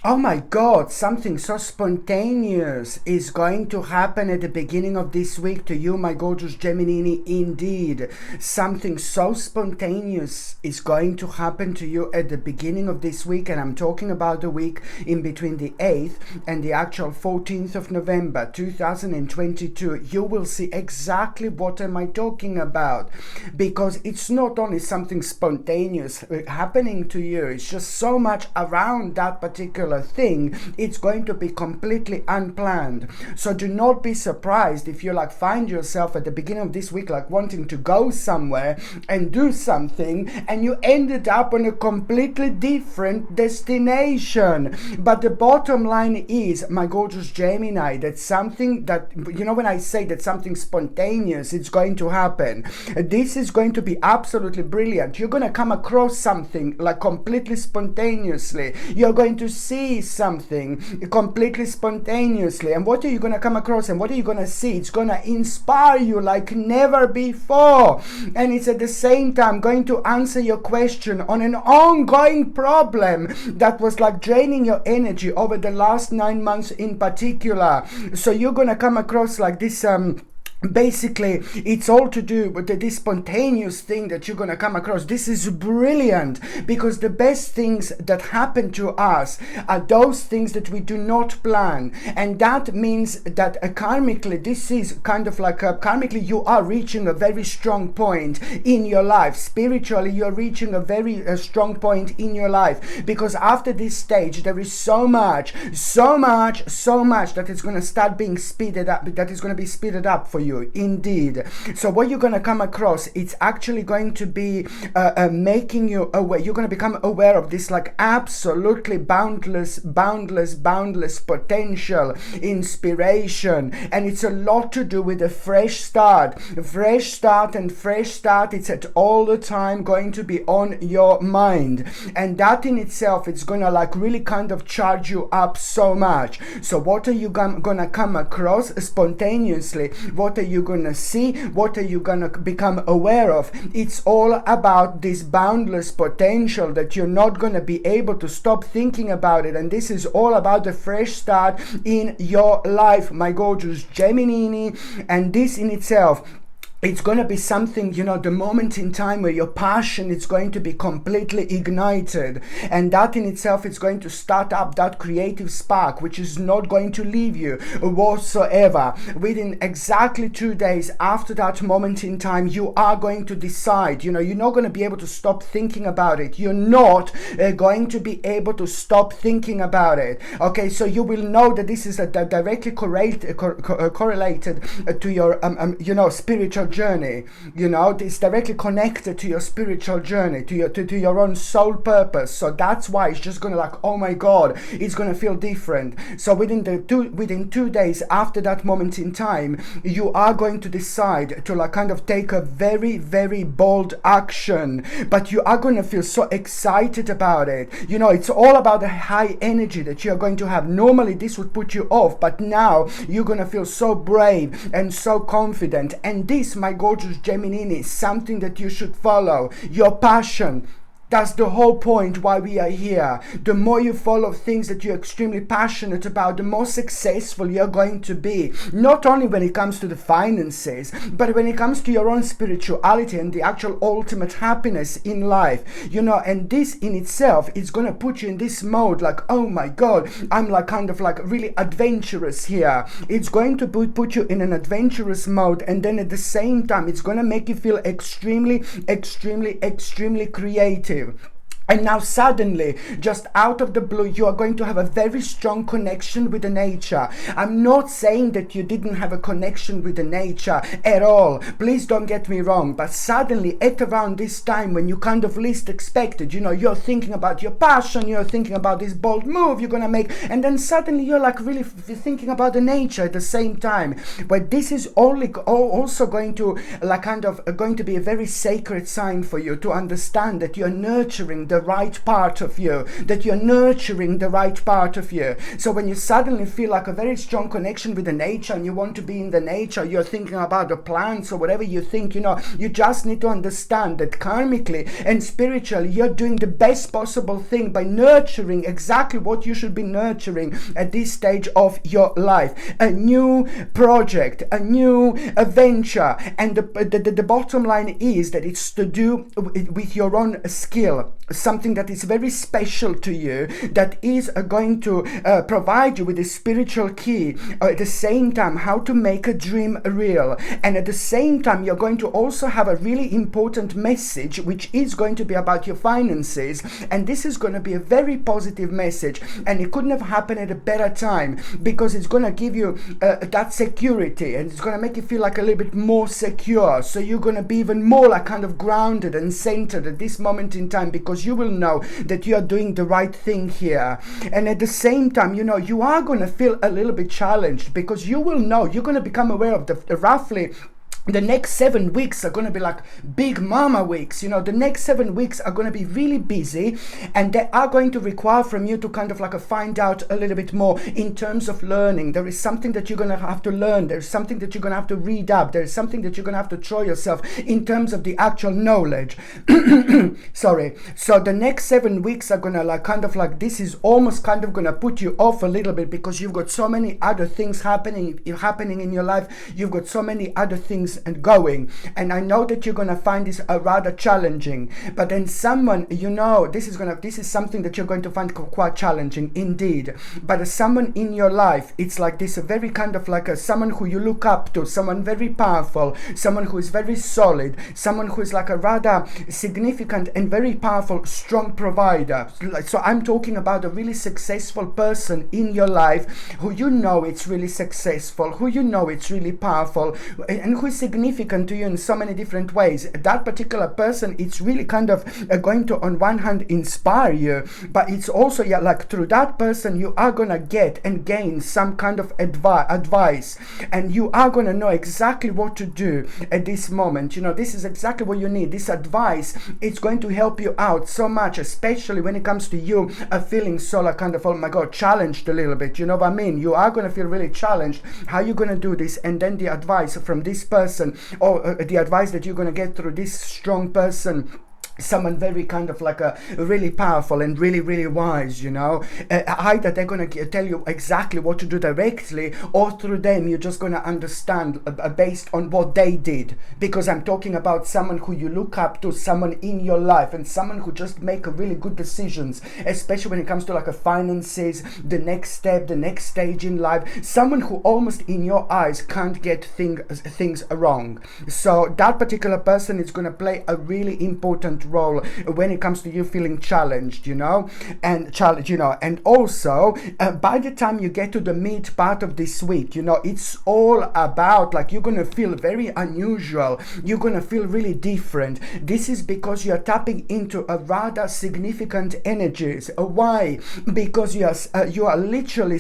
Oh my God, something so spontaneous is going to happen at the beginning of this week to you, my gorgeous Gemini. Indeed, something so spontaneous is going to happen to you at the beginning of this week, and I'm talking about the week in between the 8th and the actual 14th of November 2022. You will see exactly what am I talking about, because it's not only something spontaneous happening to you, it's just so much around that particular thing. It's going to be completely unplanned. So do not be surprised if you find yourself at the beginning of this week wanting to go somewhere and do something, and you ended up on a completely different destination. But the bottom line is, my gorgeous Gemini, that something that, when I say that something spontaneous it's going to happen, this is going to be absolutely brilliant. You're going to come across something completely spontaneously. You're going to see something completely spontaneously, and what are you going to come across and what are you going to see? It's going to inspire you like never before, and it's at the same time going to answer your question on an ongoing problem that was draining your energy over the last 9 months in particular. So you're going to come across this basically, it's all to do with this spontaneous thing that you're going to come across. This is brilliant, because the best things that happen to us are those things that we do not plan. And that means that karmically, this is kind of karmically, you are reaching a very strong point in your life. Spiritually, you're reaching a very strong point in your life, because after this stage, there is so much that is going to start being speeded up, that is going to be speeded up for you. Indeed. So what you're going to come across, it's actually going to be making you aware. You're going to become aware of this absolutely boundless potential, inspiration, and it's a lot to do with a fresh start. It's at all the time going to be on your mind, and that in itself, it's going to really kind of charge you up so much. So what are you going to come across spontaneously? What are you going to see? What are you going to become aware of? It's all about this boundless potential that you're not going to be able to stop thinking about it. And this is all about the fresh start in your life, my gorgeous Gemini. And this in itself, it's going to be something, the moment in time where your passion is going to be completely ignited. And that in itself is going to start up that creative spark, which is not going to leave you whatsoever. Within exactly 2 days after that moment in time, you are going to decide, you're not going to be able to stop thinking about it. You're not going to be able to stop thinking about it. Okay, so you will know that this is directly correlated to your, spiritual journey. It's directly connected to your spiritual journey, to your own soul purpose. So that's why it's just gonna oh my God, it's gonna feel different. So within 2 days after that moment in time, you are going to decide to kind of take a very, very bold action, but you are going to feel so excited about it. It's all about the high energy that you're going to have. Normally this would put you off, but now you're going to feel so brave and so confident. And this, my gorgeous Gemini, is something that you should follow. Your passion. That's the whole point why we are here. The more you follow things that you're extremely passionate about, the more successful you're going to be. Not only when it comes to the finances, but when it comes to your own spirituality and the actual ultimate happiness in life. And this in itself is going to put you in this mode oh my God, I'm kind of really adventurous here. It's going to put you in an adventurous mode, and then at the same time, it's going to make you feel extremely creative. And now suddenly, just out of the blue, you are going to have a very strong connection with the nature. I'm not saying that you didn't have a connection with the nature at all. Please don't get me wrong. But suddenly, at around this time, when you kind of least expected, you're thinking about your passion, you're thinking about this bold move you're going to make. And then suddenly you're really thinking about the nature at the same time. But this is also going to going to be a very sacred sign for you to understand that you're nurturing the the right part of you, that you're nurturing the right part of you. So when you suddenly feel like a very strong connection with the nature and you want to be in the nature, you're thinking about the plants or whatever you think, you just need to understand that karmically and spiritually, you're doing the best possible thing by nurturing exactly what you should be nurturing at this stage of your life. A new project, a new venture, and the bottom line is that it's to do with your own skill, something that is very special to you, that is going to provide you with a spiritual key, at the same time how to make a dream real. And at the same time, you're going to also have a really important message, which is going to be about your finances, and this is going to be a very positive message, and it couldn't have happened at a better time, because it's going to give you that security, and it's going to make you feel like a little bit more secure. So you're going to be even more like kind of grounded and centered at this moment in time, because you will know that you are doing the right thing here. And at the same time, you are going to feel a little bit challenged, because you will know, you're going to become aware of the roughly the next 7 weeks are going to be like big mama weeks. The next 7 weeks are going to be really busy, and they are going to require from you to kind of like find out a little bit more in terms of learning. There is something that you're going to have to learn. There's something that you're going to have to read up. There's something that you're going to have to throw yourself in terms of the actual knowledge. Sorry. So the next 7 weeks are going to this is almost kind of going to put you off a little bit, because you've got so many other things happening in your life. You've got so many other things and going, and I know that you're going to find this rather challenging. But then someone, this is something that you're going to find quite challenging indeed. But as someone in your life, it's like this, a very kind of like someone who you look up to, someone very powerful, someone who is very solid, someone who is like a rather significant and very powerful, strong provider. So I'm talking about a really successful person in your life, who it's really successful, who it's really powerful, and who is significant to you in so many different ways. That particular person, it's really kind of going to, on one hand, inspire you, but it's also through that person you are going to get and gain some kind of advice, and you are going to know exactly what to do at this moment. This is exactly what you need. This advice, it's going to help you out so much, especially when it comes to you feeling so kind of, oh my god, challenged a little bit. You know what I mean? You are going to feel really challenged. How are you going to do this? And then the advice from this person, or the advice that you're going to get through this strong person, someone very kind of like a really powerful and really, really wise, either they're going to tell you exactly what to do directly, or through them you're just going to understand based on what they did. Because I'm talking about someone who you look up to, someone in your life, and someone who just make a really good decisions, especially when it comes to like a finances, the next step, the next stage in life, someone who almost in your eyes can't get things wrong. So that particular person is going to play a really important role when it comes to you feeling challenged, and also by the time you get to the mid part of this week, it's all about like you're gonna feel very unusual, you're gonna feel really different. This is because you're tapping into a rather significant energies. Why? Because you are literally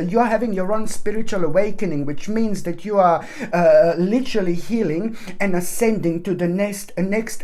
you are having your own spiritual awakening, which means that you are literally healing and ascending to the next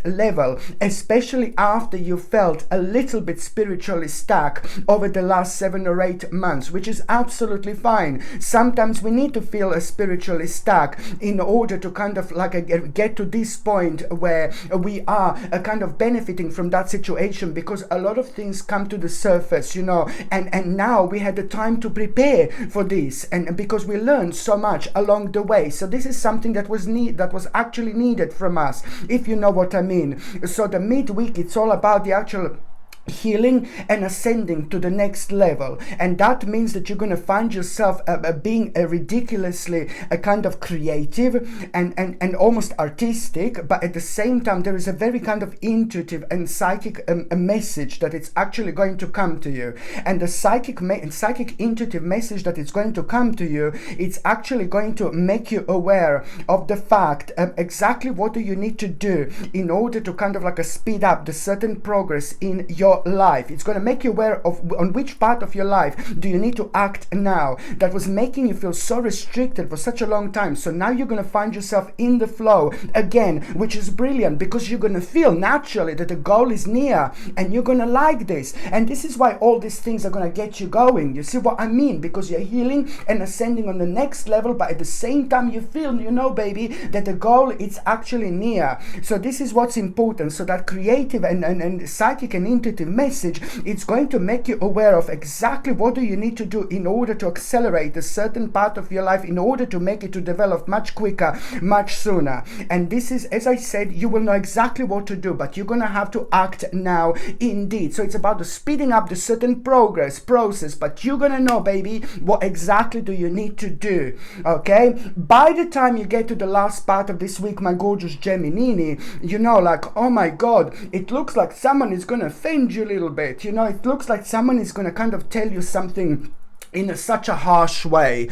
level, especially after you felt a little bit spiritually stuck over the last 7 or 8 months, which is absolutely fine. Sometimes we need to feel spiritually stuck in order to kind of like get to this point where we are kind of benefiting from that situation, because a lot of things come to the surface, and now we had the time to prepare for this, and because we learned so much along the way. So this is something that was actually needed from us, if you know what I mean. So the midweek, it's all about the actual healing and ascending to the next level, and that means that you're going to find yourself being ridiculously kind of creative and almost artistic, but at the same time there is a very kind of intuitive and psychic message that it's actually going to come to you. And the psychic intuitive message that it's going to come to you, it's actually going to make you aware of the fact exactly what do you need to do in order to kind of like speed up the certain progress in your your life. It's going to make you aware of on which part of your life do you need to act now that was making you feel so restricted for such a long time. So now you're going to find yourself in the flow again, which is brilliant, because you're going to feel naturally that the goal is near, and you're going to like this. And this is why all these things are going to get you going. You see what I mean? Because you're healing and ascending on the next level, but at the same time you feel, baby, that the goal is actually near. So this is what's important. So that creative and psychic and intuitive message, it's going to make you aware of exactly what do you need to do in order to accelerate a certain part of your life, in order to make it to develop much quicker, much sooner. And this is, as I said, you will know exactly what to do, but you're going to have to act now indeed. So it's about the speeding up the certain process, but you're going to know, baby, what exactly do you need to do. Okay, by the time you get to the last part of this week, my gorgeous Gemini, like, oh my god, it looks like someone is gonna offend you a little bit. It looks like someone is gonna kind of tell you something in such a harsh way.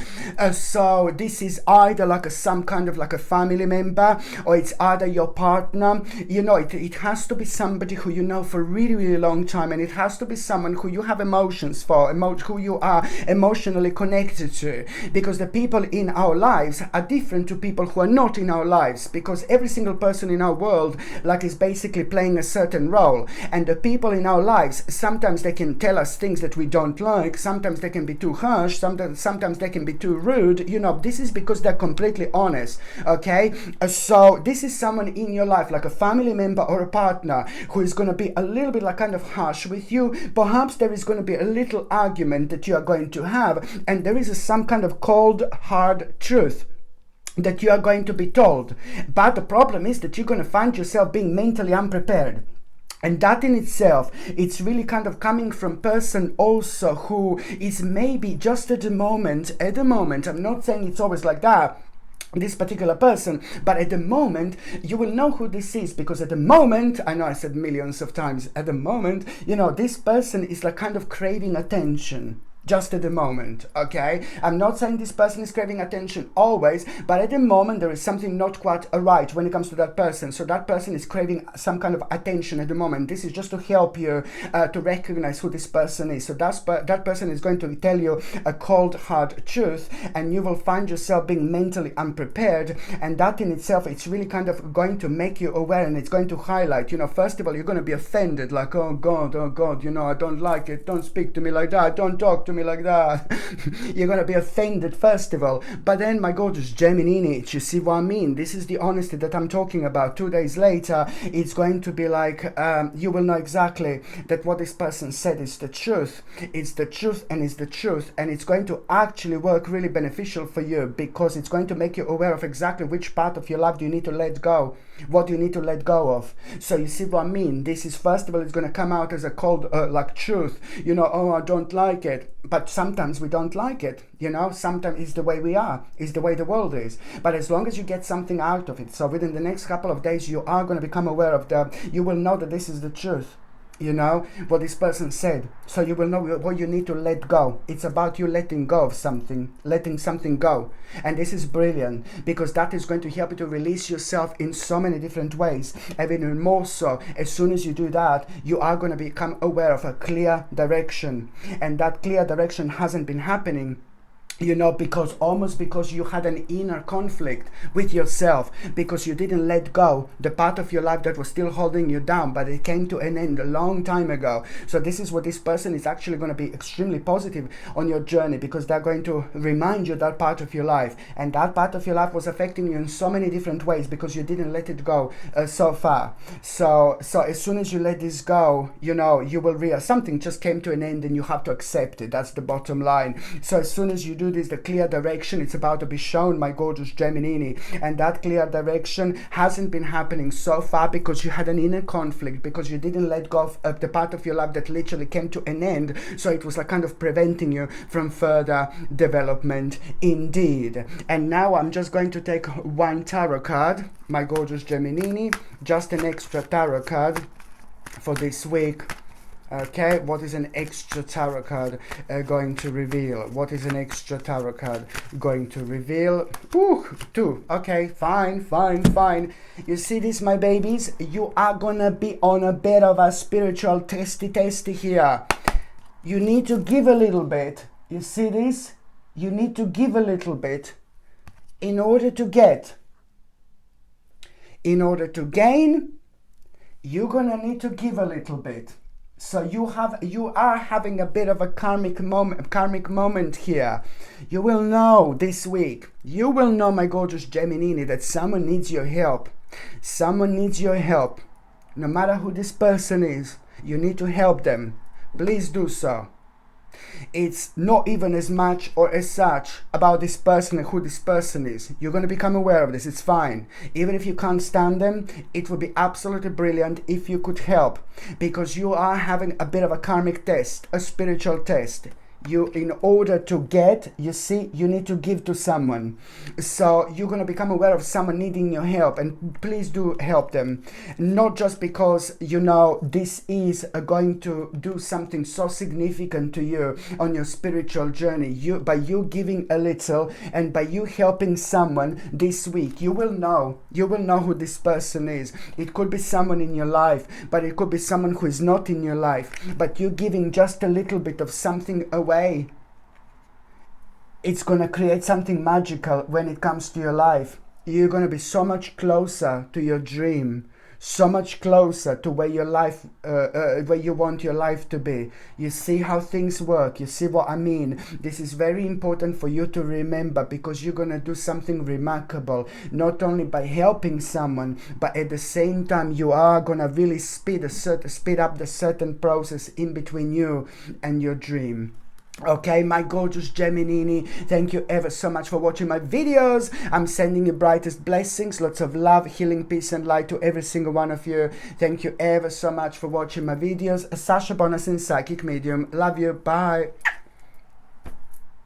So this is either like some kind of like a family member, or it's either your partner. It has to be somebody who you know for a really, really long time, and it has to be someone who you have emotions for, who you are emotionally connected to, because the people in our lives are different to people who are not in our lives, because every single person in our world is basically playing a certain role. And the people in our lives, sometimes they can tell us things that we don't like, sometimes they can be too harsh, sometimes they can be too rude. This is because they're completely honest. Okay, so this is someone in your life, like a family member or a partner, who is going to be a little bit kind of harsh with you. Perhaps there is going to be a little argument that you are going to have, and there is some kind of cold, hard truth that you are going to be told. But the problem is that you're going to find yourself being mentally unprepared. And that in itself, it's really kind of coming from person also who is maybe just at the moment, I'm not saying it's always like that, this particular person, but at the moment you will know who this is, because at the moment, I know I said millions of times, at the moment, this person is kind of craving attention. Just at the moment, okay? I'm not saying this person is craving attention always, but at the moment there is something not quite right when it comes to that person. So that person is craving some kind of attention at the moment. This is just to help you to recognize who this person is. So that person is going to tell you a cold, hard truth, and you will find yourself being mentally unprepared. And that in itself, it's really kind of going to make you aware, and it's going to highlight, first of all, you're going to be offended, like, oh God, I don't like it. Don't speak to me like that. Don't talk to me like that. You're gonna be offended first of all, but then, my gorgeous Gemini, you see what I mean? This is the honesty that I'm talking about. 2 days later, it's going to be like you will know exactly that what this person said is the truth. It's the truth, and it's the truth, and it's going to actually work really beneficial for you, because it's going to make you aware of exactly which part of your life do you need to let go, what do you need to let go of. So you see what I mean? This is, first of all, it's going to come out as a cold truth, oh, I don't like it. But sometimes we don't like it, sometimes it's the way we are, it's the way the world is. But as long as you get something out of it, so within the next couple of days, you are going to become aware of you will know that this is the truth. What this person said. So you will know what you need to let go. It's about you letting go of something, letting something go. And this is brilliant, because that is going to help you to release yourself in so many different ways. And even more so, as soon as you do that, you are going to become aware of a clear direction. And that clear direction hasn't been happening, because you had an inner conflict with yourself, because you didn't let go the part of your life that was still holding you down, but it came to an end a long time ago. So this is what this person is actually going to be extremely positive on your journey, because they're going to remind you that part of your life, and that part of your life was affecting you in so many different ways because you didn't let it go so far. So as soon as you let this go, you will realize something just came to an end, and you have to accept it. That's the bottom line. So as soon as you do this, the clear direction, it's about to be shown, my gorgeous Gemini, and that clear direction hasn't been happening so far because you had an inner conflict, because you didn't let go of the part of your life that literally came to an end. So it was kind of preventing you from further development indeed. And now I'm just going to take one tarot card, my gorgeous Gemini, just an extra tarot card for this week. Okay, what is an extra tarot card going to reveal? What is an extra tarot card going to reveal? Ooh, 2. Okay, fine, fine, fine. You see this, my babies? You are gonna be on a bit of a spiritual testy here. You need to give a little bit. You see this? You need to give a little bit in order to get. In order to gain, you're gonna need to give a little bit. So you are having a bit of a karmic moment here. You will know this week. You will know, my gorgeous Gemini, that someone needs your help. Someone needs your help. No matter who this person is, you need to help them. Please do so. It's not even as much or as such about this person and who this person is. You're going to become aware of this. It's fine. Even if you can't stand them, it would be absolutely brilliant if you could help, because you are having a bit of a karmic test, a spiritual test. You, in order to get, you see, you need to give to someone. So you're going to become aware of someone needing your help, and please do help them. Not just because, you know, this is going to do something so significant to you on your spiritual journey. By you giving a little and by you helping someone this week, you will know who this person is. It could be someone in your life, but it could be someone who is not in your life. But you giving just a little bit of something away, it's going to create something magical when it comes to your life. You're going to be so much closer to your dream, so much closer to where your life, where you want your life to be. You see how things work. You see what I mean? This is very important for you to remember, because you're going to do something remarkable, not only by helping someone, but at the same time you are going to really speed up the certain process in between you and your dream. Okay, my gorgeous Gemini, thank you ever so much for watching my videos. I'm sending you brightest blessings, lots of love, healing, peace and light to every single one of you. Thank you ever so much for watching my videos. Sasha Bonasin, Psychic Medium. Love you. Bye.